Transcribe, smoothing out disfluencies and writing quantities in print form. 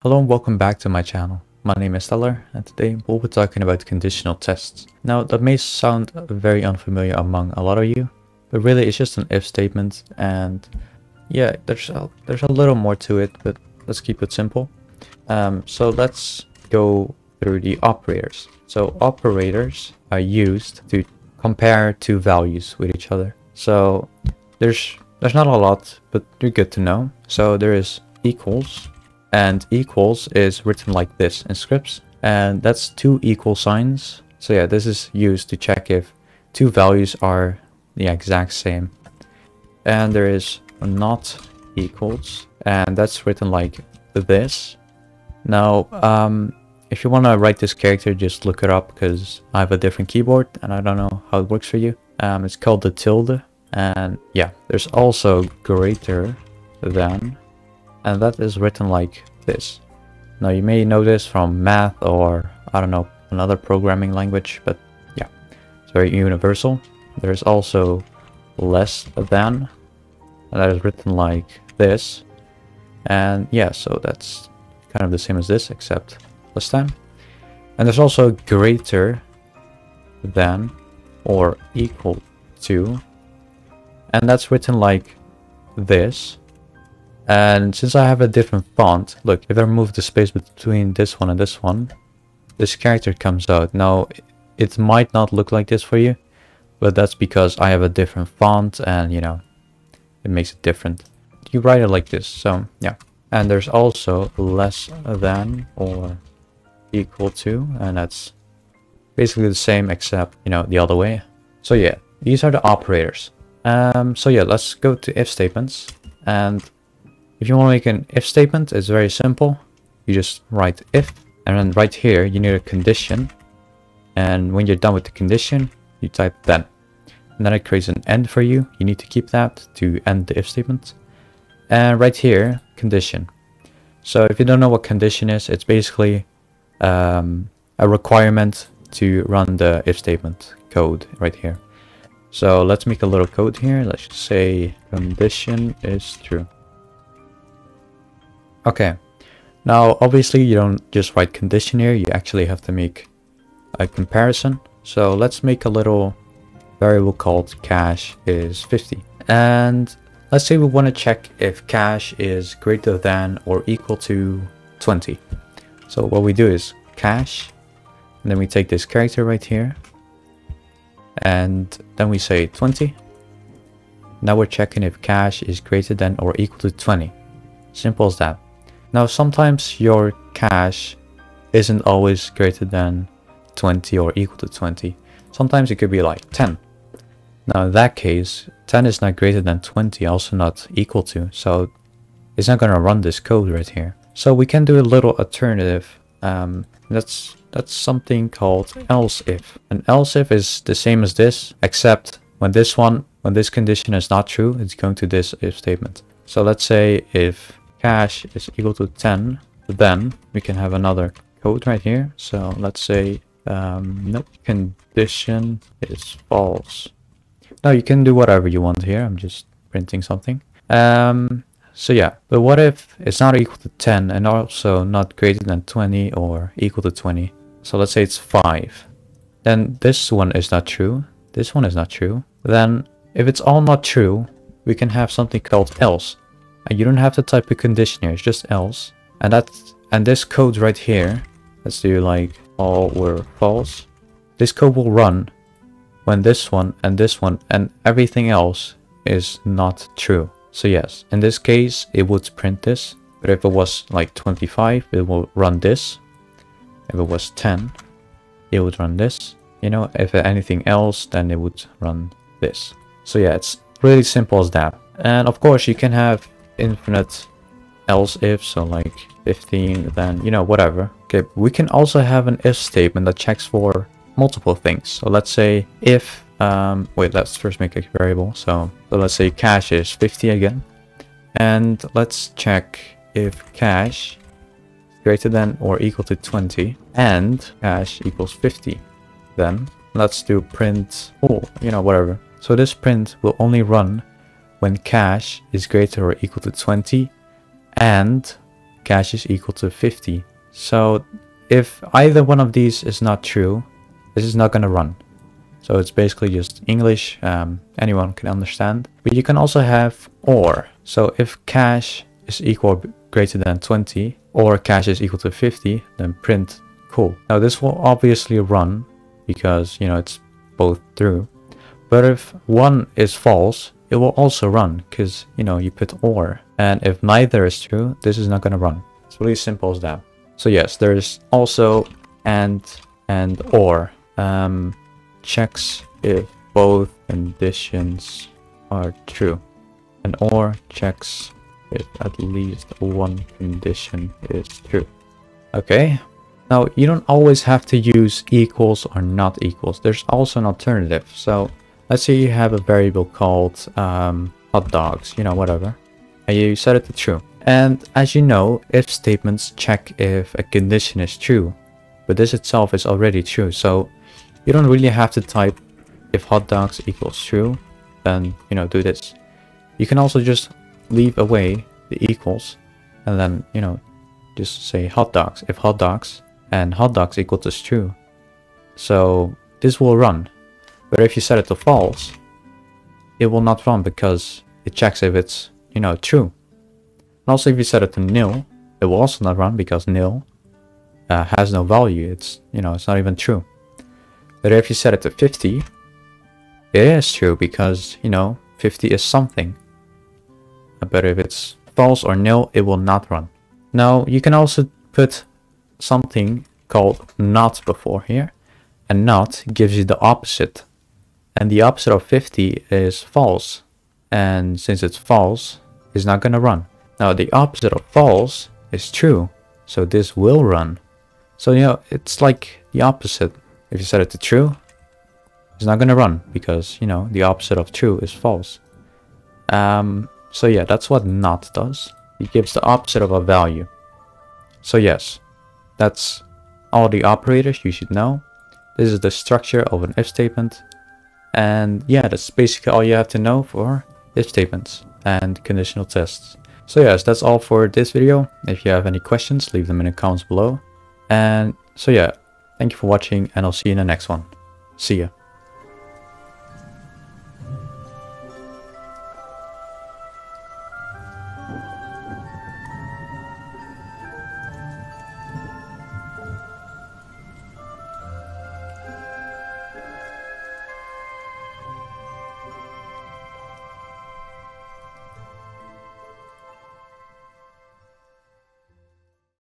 Hello and welcome back to my channel. My name is Stellar and today we'll be talking about conditional tests. Now that may sound very unfamiliar among a lot of you, but really it's just an if statement, and yeah, there's a little more to it, but let's keep it simple. So let's go through the operators. So operators are used to compare two values with each other. So there's not a lot, but they're good to know. So there is equals. And equals is written like this in scripts, and that's two equal signs. So yeah, this is used to check if two values are the exact same. And there is not equals, and that's written like this. Now, if you want to write this character, just look it up because I have a different keyboard and I don't know how it works for you. It's called the tilde, and yeah, there's also greater than. And that is written like this. Now you may know this from math or I don't know, another programming language, but yeah, it's very universal. There's also less than, and that is written like this. And yeah, so that's kind of the same as this except less than. And there's also greater than or equal to, and that's written like this. And since I have a different font, look, if I move the space between this one and this one, this character comes out. Now, it might not look like this for you, but that's because I have a different font and, you know, it makes it different. You write it like this, so yeah. And there's also less than or equal to, and that's basically the same except, you know, the other way. So yeah, these are the operators. So yeah, let's go to if statements. And if you want to make an if statement, it's very simple. You just write if, and then right here you need a condition. And when you're done with the condition, you type then. And then it creates an end for you. You need to keep that to end the if statement. And right here, condition. So if you don't know what condition is, it's basically a requirement to run the if statement code right here. So let's make a little code here. Let's just say condition is true. Okay, now obviously you don't just write condition here, you actually have to make a comparison. So let's make a little variable called cash is 50. And let's say we want to check if cash is greater than or equal to 20. So what we do is cash, and then we take this character right here, and then we say 20. Now we're checking if cash is greater than or equal to 20. Simple as that. Now sometimes your cash isn't always greater than 20 or equal to 20. Sometimes it could be like 10. Now in that case, 10 is not greater than 20, also not equal to, so it's not going to run this code right here. So we can do a little alternative. That's something called else if. And else if is the same as this, except when this condition is not true, it's going to this if statement. So let's say if cash is equal to 10, then we can have another code right here. So let's say nope, condition is false. Now you can do whatever you want here. I'm just printing something. So yeah, but what if it's not equal to 10 and also not greater than 20 or equal to 20? So let's say it's 5. Then this one is not true. This one is not true. Then if it's all not true, we can have something called else. And you don't have to type a condition here, it's just else. And this code right here, let's do like all were false. This code will run when this one and everything else is not true. So yes, in this case it would print this, but if it was like 25, it will run this. If it was 10, it would run this. You know, if anything else, then it would run this. So yeah, it's really simple as that. And of course you can have infinite else if, so like 15, then, you know, whatever. Okay, we can also have an if statement that checks for multiple things. So let's say if wait, let's first make a variable. So let's say cash is 50 again, and let's check if cash is greater than or equal to 20 and cash equals 50. Then let's do print, oh, you know, whatever. So this print will only run when cash is greater or equal to 20 and cash is equal to 50. So if either one of these is not true, this is not going to run. So it's basically just English, anyone can understand. But you can also have or. So if cash is equal or greater than 20, or cash is equal to 50, then print cool. Now this will obviously run because, you know, it's both true. But if one is false, it will also run because, you know, you put or. And if neither is true, this is not going to run. It's really simple as that. So yes, there's also and or. Checks if both conditions are true. And or checks if at least one condition is true. Okay. Now you don't always have to use equals or not equals. There's also an alternative. So let's say you have a variable called hot dogs, you know, whatever. And you set it to true. And as you know, if statements check if a condition is true. But this itself is already true. So you don't really have to type if hot dogs equals true, then, you know, do this. You can also just leave away the equals and then, you know, just say hot dogs. If hot dogs and hot dogs equals is true. So this will run. But if you set it to false, it will not run because it checks if it's, you know, true. And also if you set it to nil, it will also not run because nil has no value. It's, you know, it's not even true. But if you set it to 50, it is true because, you know, 50 is something. But if it's false or nil, it will not run. Now, you can also put something called not before here. And not gives you the opposite. And the opposite of 50 is false. And since it's false, it's not going to run. Now, the opposite of false is true. So this will run. So, you know, it's like the opposite. If you set it to true, it's not going to run because, you know, the opposite of true is false. So yeah, that's what not does. It gives the opposite of a value. So yes, that's all the operators you should know. This is the structure of an if statement. And yeah, that's basically all you have to know for if statements and conditional tests. So yes, that's all for this video. If you have any questions, leave them in the comments below. And so yeah. Thank you for watching, and I'll see you in the next one. See ya.